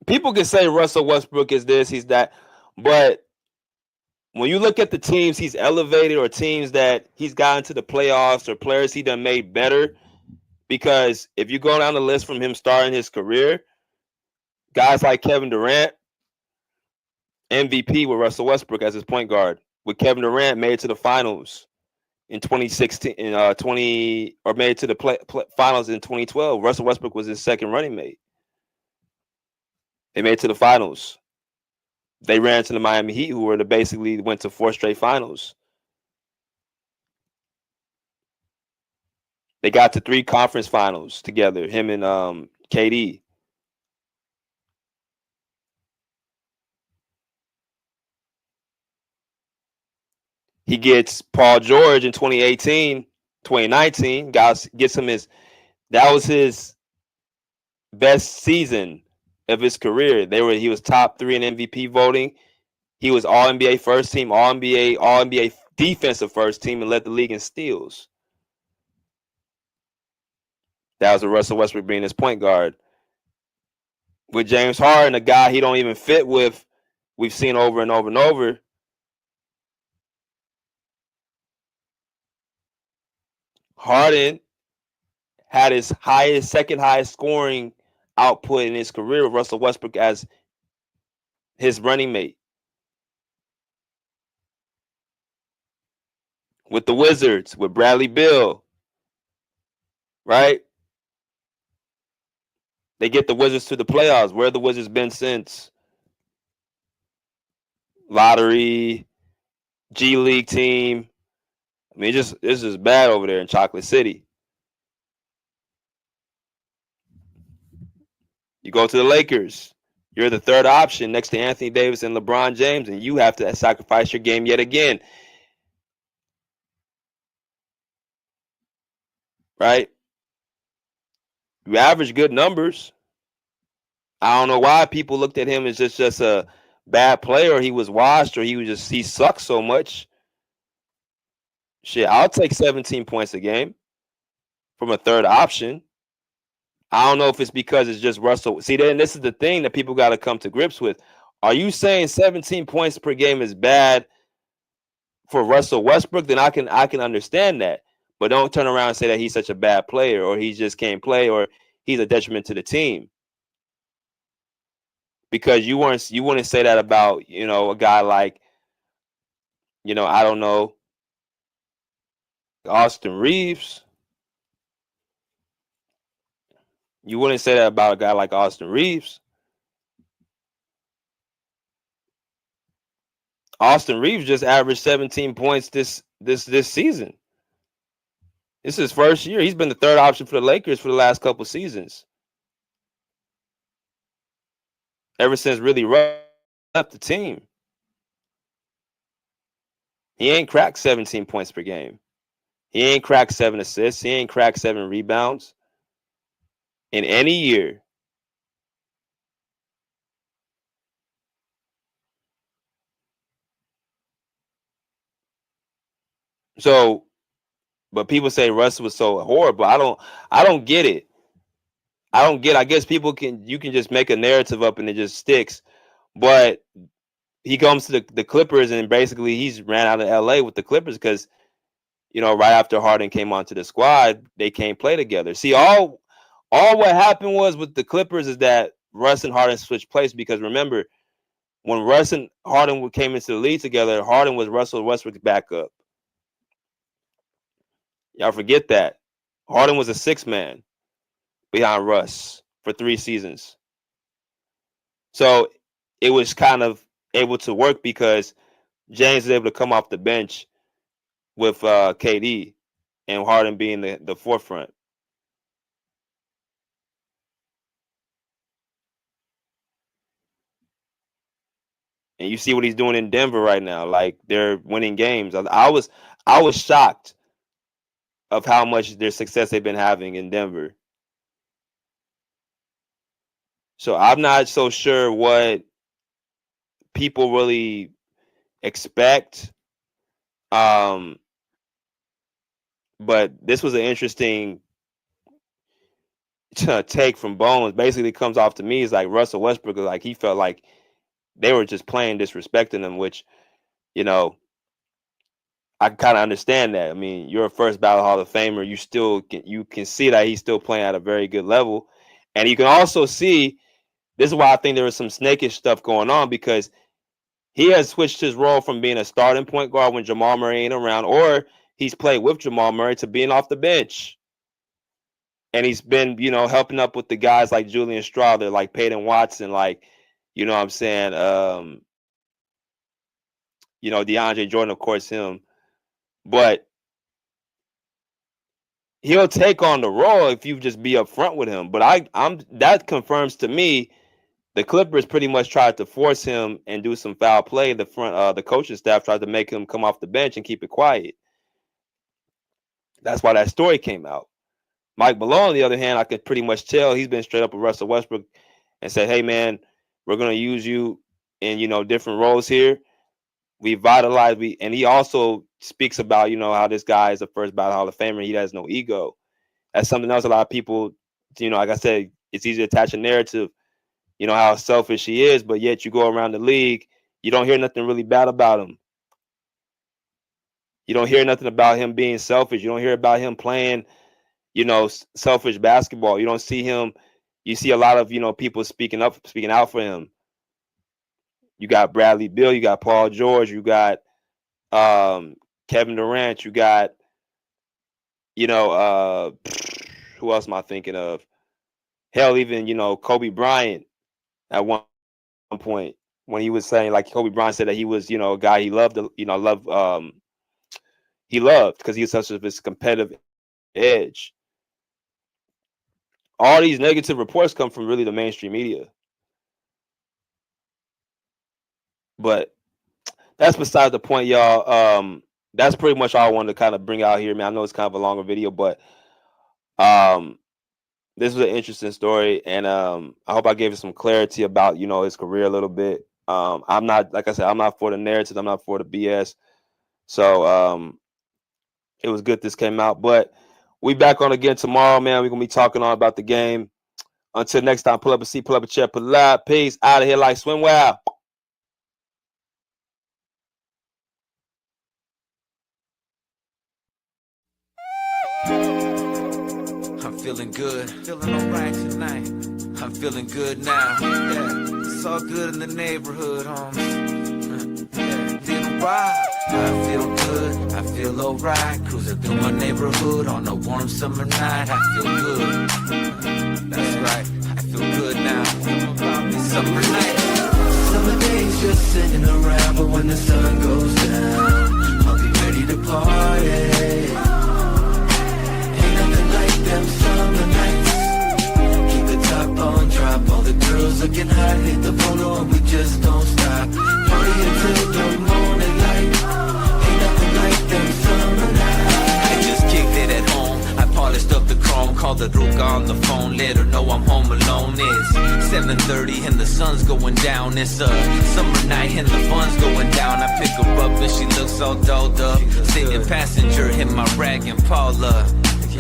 people can say Russell Westbrook is this, he's that, but when you look at the teams he's elevated, or teams that he's gotten to the playoffs, or players he done made better, because if you go down the list from him starting his career, guys like Kevin Durant, MVP with Russell Westbrook as his point guard. With Kevin Durant, made it to the finals in 2016, or made it to the finals in 2012. Russell Westbrook was his second running mate. They made it to the finals. They ran to the Miami Heat, who basically went to 4 straight finals. They got to 3 conference finals together, him and KD. He gets Paul George in 2019. Gets him that was his best season of his career. He was top 3 in MVP voting. He was All NBA first team, All NBA defensive first team, and led the league in steals. That was a Russell Westbrook being his point guard. With James Harden, a guy he don't even fit with, we've seen over and over and over. Harden had his second highest scoring output in his career with Russell Westbrook as his running mate. With the Wizards, with Bradley Beal, right? They get the Wizards to the playoffs. Where have the Wizards been since? Lottery, G League team. I mean, it's just bad over there in Chocolate City. You go to the Lakers. You're the 3rd option next to Anthony Davis and LeBron James, and you have to sacrifice your game yet again. Right? You average good numbers. I don't know why people looked at him as just a bad player, or he was washed, or he sucks so much. Shit, I'll take 17 points a game from a third option. I don't know if it's because it's just Russell. See, then this is the thing that people got to come to grips with. Are you saying 17 points per game is bad for Russell Westbrook? Then I can understand that. But don't turn around and say that he's such a bad player, or he just can't play, or he's a detriment to the team. Because you wouldn't say that about a guy like I don't know, Austin Reeves. You wouldn't say that about a guy like Austin Reeves. Austin Reeves just averaged 17 points this season. This is his first year. He's been the third option for the Lakers for the last couple seasons. Ever since really left the team. He ain't cracked 17 points per game. He ain't cracked 7 assists. He ain't cracked 7 rebounds in any year. So, but people say Russ was so horrible. I don't get it. I guess you can just make a narrative up and it just sticks. But he comes to the Clippers and basically he's ran out of LA with the Clippers because right after Harden came onto the squad, they can't play together. See, all what happened was with the Clippers is that Russ and Harden switched places because remember, when Russ and Harden came into the league together, Harden was Russell Westbrook's backup. Y'all forget that. Harden was a 6-man behind Russ for 3 seasons. So it was kind of able to work because James was able to come off the bench with KD and Harden being the forefront. And you see what he's doing in Denver right now. Like they're winning games. I was shocked of how much their success they've been having in Denver. So I'm not so sure what people really expect. But this was an interesting take from Bones. Basically, it comes off to me is like Russell Westbrook, like he felt like they were just playing disrespecting him, which I kind of understand that. I mean, you're a first ballot Hall of Famer. You can see that he's still playing at a very good level, and you can also see this is why I think there was some snakish stuff going on because he has switched his role from being a starting point guard when Jamal Murray ain't around, or he's played with Jamal Murray to being off the bench, and he's been helping up with the guys like Julian Strawther, like Peyton Watson, like what I'm saying, DeAndre Jordan, of course, him. But he'll take on the role if you just be upfront with him. But that confirms to me the Clippers pretty much tried to force him and do some foul play. The coaching staff tried to make him come off the bench and keep it quiet. That's why that story came out. Mike Malone, on the other hand, I could pretty much tell he's been straight up with Russell Westbrook and said, "Hey man, we're gonna use you in different roles here. We vitalize. And he also speaks about how this guy is a first ballot Hall of Famer. He has no ego. That's something else. A lot of people, like I said, it's easy to attach a narrative. How selfish he is, but yet you go around the league, you don't hear nothing really bad about him. You don't hear nothing about him being selfish. You don't hear about him playing, selfish basketball. You don't see him. You see a lot of people speaking out for him. You got Bradley Beal, you got Paul George, you got Kevin Durant, you got who else am I thinking of? Hell, even Kobe Bryant at one point when he was saying, like, Kobe Bryant said that he was a guy he loved he loved because he was such a competitive edge. All these negative reports come from really the mainstream media. But that's beside the point, y'all. That's pretty much all I wanted to kind of bring out here, man. I know it's kind of a longer video, but this was an interesting story, and I hope I gave you some clarity about, you know, his career a little bit. I'm not, like I said, I'm not for the narrative. I'm not for the BS. So it was good this came out. But we back on again tomorrow, man. We're going to be talking all about the game. Until next time, pull up a seat, pull up a chair, pull up. Peace. Out of here like swim well. I'm feeling good, feeling alright tonight. I'm feeling good now. Yeah, it's all good in the neighborhood, homies. Yeah, feeling right. I feel good, I feel alright. Cruising through my neighborhood on a warm summer night. I feel good. That's right, I feel good now. It's summer night. Summer days just sitting around, but when the sun goes down, I'll be ready to party. Them summer nights, keep the top on, drop all the girls looking hot, hit the photo and we just don't stop. Party until the morning light, ain't nothing like them summer nights. I just kicked it at home, I polished up the chrome, called the Ruka on the phone, let her know I'm home alone. It's 7:30 and the sun's going down, it's a summer night and the fun's going down. I pick her up and she looks all dolled up, sitting passenger in my rag and Paula.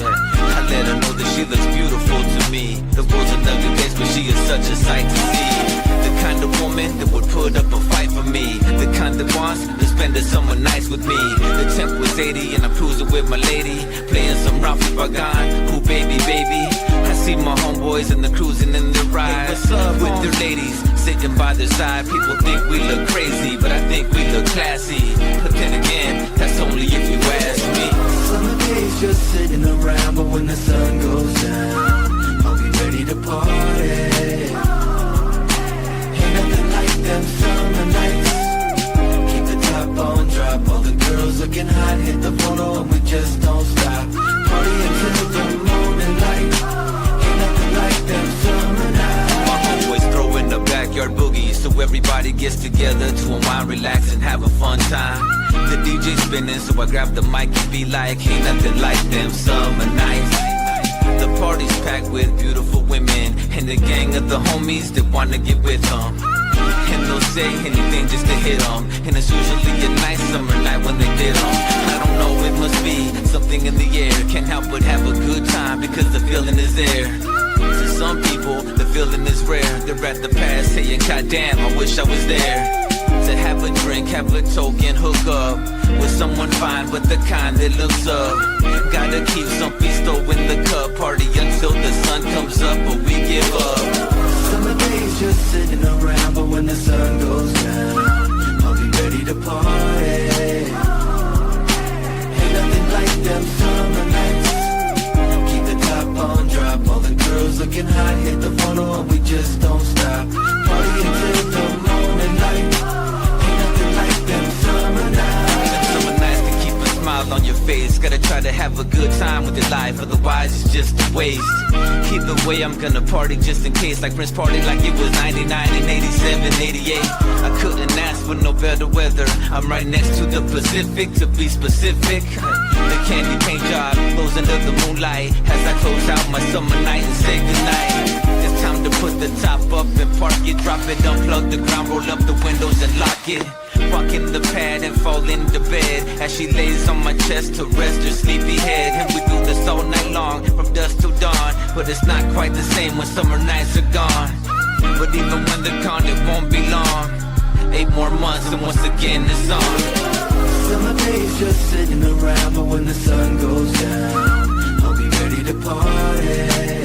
I let her know that she looks beautiful to me. The world's an ugly place, but she is such a sight to see. The kind of woman that would put up a fight for me. The kind that wants to spend a summer nights with me. The temp was 80 and I'm cruising with my lady, playing some Ralphie Bagan. Ooh baby, baby. I see my homeboys and they're cruising in their ride, with their ladies sitting by their side. People think we look crazy, but I think we look classy. But then again, that's only if you ask me. Summer days just sitting around, but when the sun goes down, I'll be ready to party. Ain't nothing like them summer nights. Keep the top on, drop all the girls looking hot, hit the photo and we just don't stop. Party until the morning light. Ain't nothing like them summer nights. My homeboys throw in the backyard boogie, so everybody gets together to unwind, relax and have a fun time. The DJ spinning, so I grab the mic and be like, ain't nothing like them summer nights. The party's packed with beautiful women and a gang of the homies that wanna get with them. And they'll say anything just to hit them, and it's usually a nice summer night when they did them. I don't know, it must be something in the air. Can't help but have a good time because the feeling is there. To some people, the feeling is rare. They're at the past saying, God damn, I wish I was there. To have a drink, have a token, hook up with someone fine, but the kind that looks up. Gotta keep some pisto in the cup, party until the sun comes up, but we give up. Summer days just sitting around, but when the sun goes down, I'll be ready to party. Ain't nothing like them summer nights. Keep the top on, drop all the girls looking hot, hit the photo and we just don't stop. Party until the morning light. Summer nights can keep a smile on your face. Gotta try to have a good time with your life, otherwise it's just a waste. Either way, I'm gonna party just in case. Like Prince party like it was 99 and 87, 88. I couldn't ask for no better weather. I'm right next to the Pacific, to be specific. The candy paint job glows under the moonlight as I close out my summer night and say goodnight. It's time to put the top up and park it, drop it, unplug the ground, roll up the windows and lock it. Walk in the pad and fall into bed as she lays on my chest to rest her sleepy head. And we do this all night long, from dusk till dawn. But it's not quite the same when summer nights are gone. But even when they're gone, it won't be long. 8 more months and once again it's on. Summer days just sitting around, but when the sun goes down, I'll be ready to party.